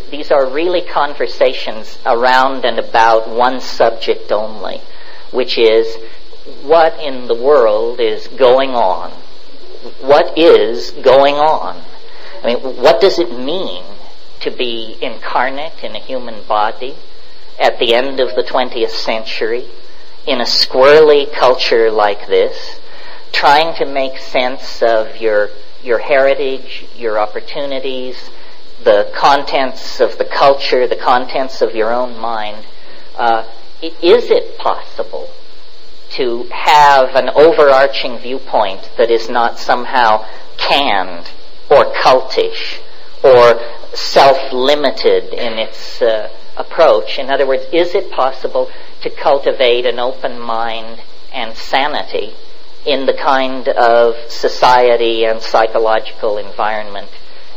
these are really conversations around and about one subject only, which is what in the world is going on. What is going on? I mean, what does it mean to be incarnate in a human body at the end of the 20th century in a squirrely culture like this, trying to make sense of your heritage, your opportunities, the contents of the culture, the contents of your own mind? Is it possible to have an overarching viewpoint that is not somehow canned or cultish or self-limited in its approach? In other words, is it possible to cultivate an open mind and sanity in the kind of society and psychological environment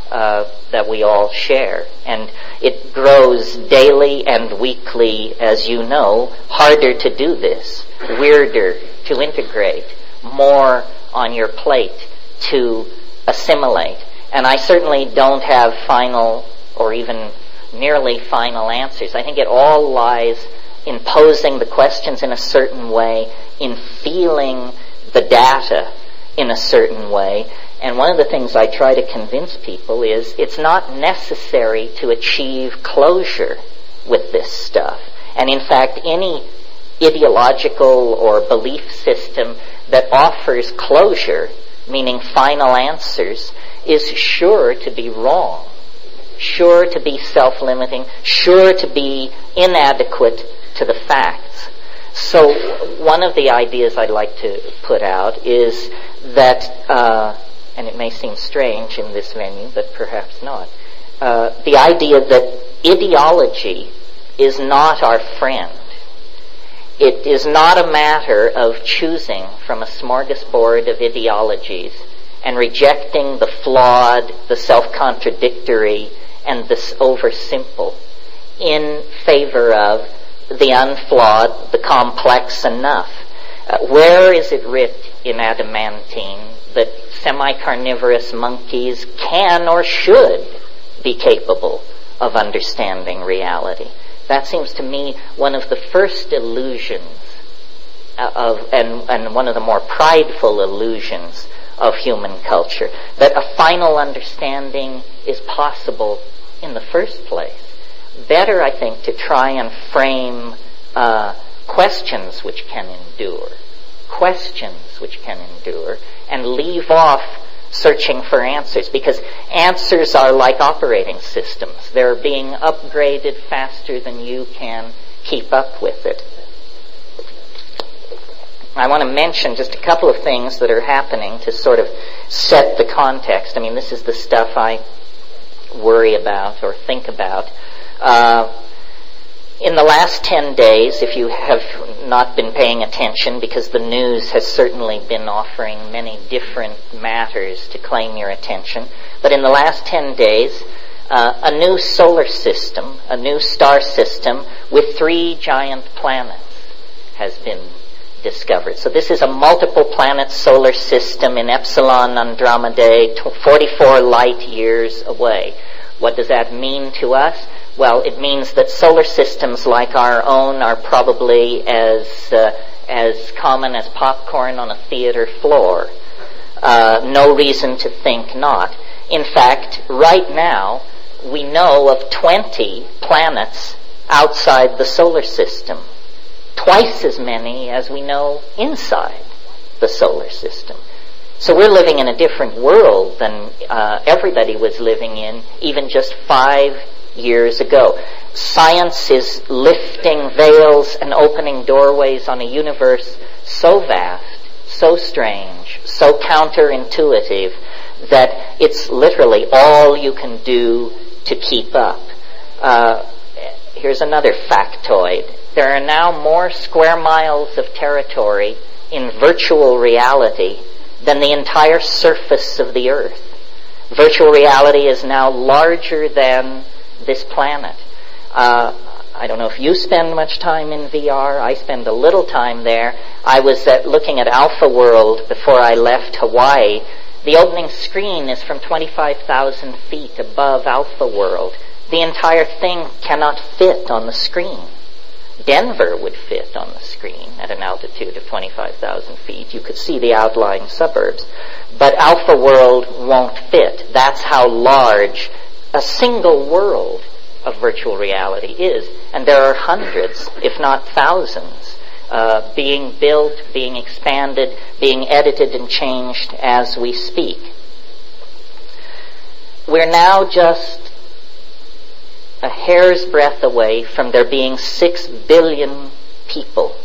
that we all share? And it grows daily and weekly, as you know, harder to do this, weirder to integrate, more on your plate to assimilate. And I certainly don't have final or even nearly final answers. I think it all lies in posing the questions in a certain way, in feeling the data in a certain way. And one of the things I try to convince people is it's not necessary to achieve closure with this stuff. And in fact, any ideological or belief system that offers closure, meaning final answers, is sure to be wrong, sure to be self-limiting, sure to be inadequate to the facts. So one of the ideas I'd like to put out is that, and it may seem strange in this venue, but perhaps not, the idea that ideology is not our friend. It is not a matter of choosing from a smorgasbord of ideologies and rejecting the flawed, the self-contradictory, and the over-simple in favor of the unflawed, the complex enough. Where is it writ in adamantine that semi-carnivorous monkeys can or should be capable of understanding reality? That seems to me one of the first illusions and one of the more prideful illusions of human culture, that a final understanding is possible in the first place. Better, I think, to try and frame questions which can endure, and leave off searching for answers, because answers are like operating systems. They're being upgraded faster than you can keep up with it. I want to mention just a couple of things that are happening to sort of set the context. I mean, this is the stuff I worry about or think about. In the last 10 days, if you have not been paying attention, because the news has certainly been offering many different matters to claim your attention, but in the last 10 days, a new solar system, a new star system with 3 giant planets has been discovered. So this is a multiple planet solar system in Epsilon Andromedae, 44 light years away. What does that mean to us? Well, it means that solar systems like our own are probably as common as popcorn on a theater floor. No reason to think not. In fact, right now, we know of 20 planets outside the solar system. Twice as many as we know inside the solar system. So we're living in a different world than everybody was living in even just 5 years ago. Science is lifting veils and opening doorways on a universe so vast, so strange, so counterintuitive that it's literally all you can do to keep up. Here's another factoid. There are now more square miles of territory in virtual reality than the entire surface of the Earth. Virtual reality is now larger than this planet. I don't know if you spend much time in VR. I spend a little time there. I was looking at Alpha World before I left Hawaii. The opening screen is from 25,000 feet above Alpha World. the entire thing cannot fit on the screen. Denver would fit on the screen at an altitude of 25,000 feet. You could see the outlying suburbs. But Alpha World won't fit. That's how large a single world of virtual reality is. And there are hundreds, if not thousands, being built, being expanded, being edited and changed as we speak. We're now just a hair's breadth away from there being 6 billion people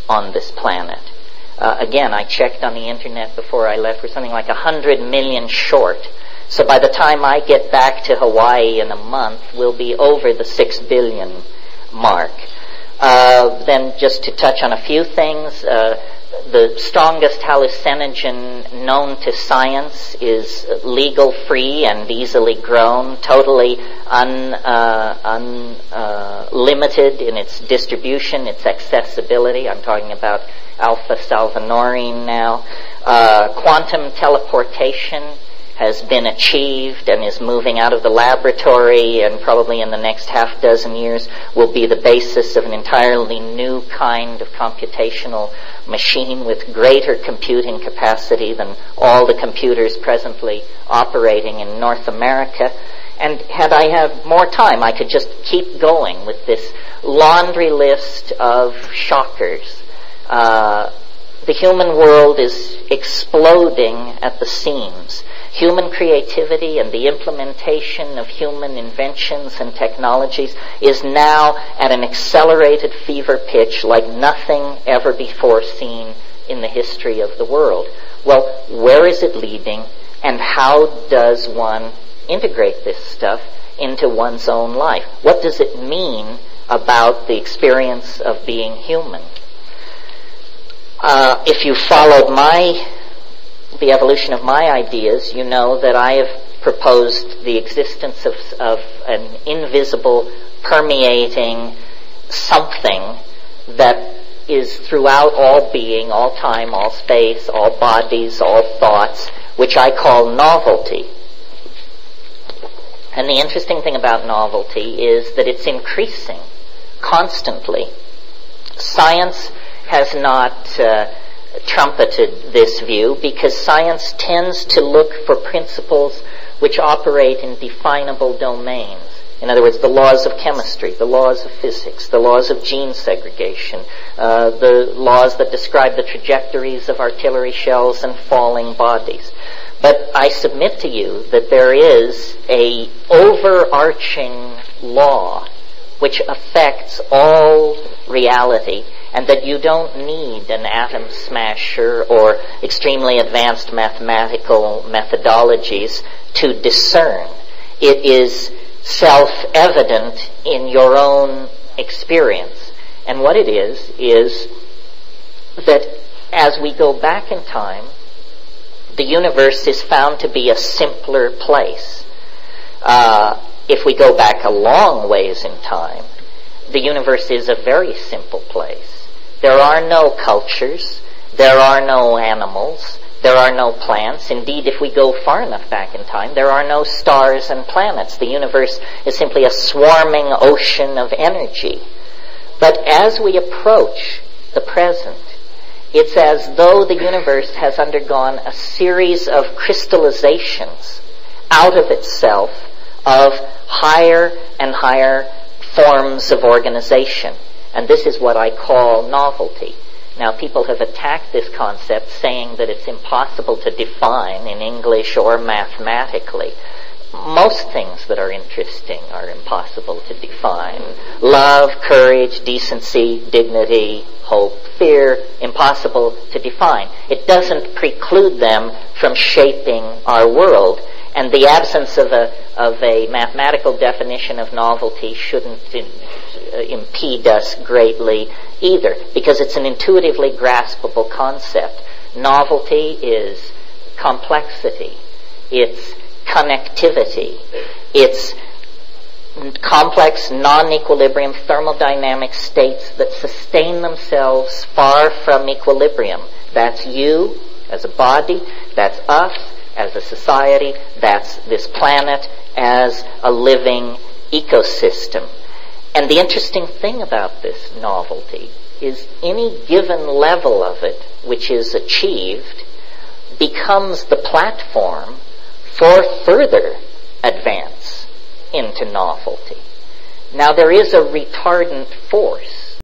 on this planet. Again, I checked on the internet before I left. We're something like 100 million short. So by the time I get back to Hawaii in a month, we'll be over the 6 billion mark. Then just to touch on a few things, the strongest hallucinogen known to science is legal, free, and easily grown, totally unlimited in its distribution, its accessibility. I'm talking about alpha salvinorin now. Quantum teleportation has been achieved and is moving out of the laboratory, and probably in the next half dozen years will be the basis of an entirely new kind of computational machine with greater computing capacity than all the computers presently operating in North America. And had I had more time, I could just keep going with this laundry list of shockers. The human world is exploding at the seams. Human creativity and the implementation of human inventions and technologies is now at an accelerated fever pitch like nothing ever before seen in the history of the world. Well, where is it leading, and how does one integrate this stuff into one's own life? What does it mean about the experience of being human? If you followed the evolution of my ideas, you know that I have proposed the existence of an invisible, permeating something that is throughout all being, all time, all space, all bodies, all thoughts, which I call novelty. And the interesting thing about novelty is that it's increasing constantly. Science has not trumpeted this view because science tends to look for principles which operate in definable domains. In other words, the laws of chemistry, the laws of physics, the laws of gene segregation, the laws that describe the trajectories of artillery shells and falling bodies. But I submit to you that there is an overarching law which affects all reality, and that you don't need an atom smasher or extremely advanced mathematical methodologies to discern. It is self-evident in your own experience. And what it is that as we go back in time, the universe is found to be a simpler place. If we go back a long ways in time, the universe is a very simple place. There are no cultures, there are no animals, there are no plants. Indeed, if we go far enough back in time, there are no stars and planets. The universe is simply a swarming ocean of energy. But as we approach the present, it's as though the universe has undergone a series of crystallizations out of itself of higher and higher forms of organization. And this is what I call novelty. Now, people have attacked this concept, saying that it's impossible to define in English or mathematically. Most things that are interesting are impossible to define. Love, courage, decency, dignity, hope, fear, impossible to define. It doesn't preclude them from shaping our world. And the absence of a mathematical definition of novelty shouldn't impede us greatly either, because it's an intuitively graspable concept. Novelty is complexity. It's connectivity. It's complex, non-equilibrium thermodynamic states that sustain themselves far from equilibrium. That's you as a body. That's us as a society. That's this planet as a living ecosystem. And the interesting thing about this novelty is any given level of it which is achieved becomes the platform for further advance into novelty. Now there is a retardant force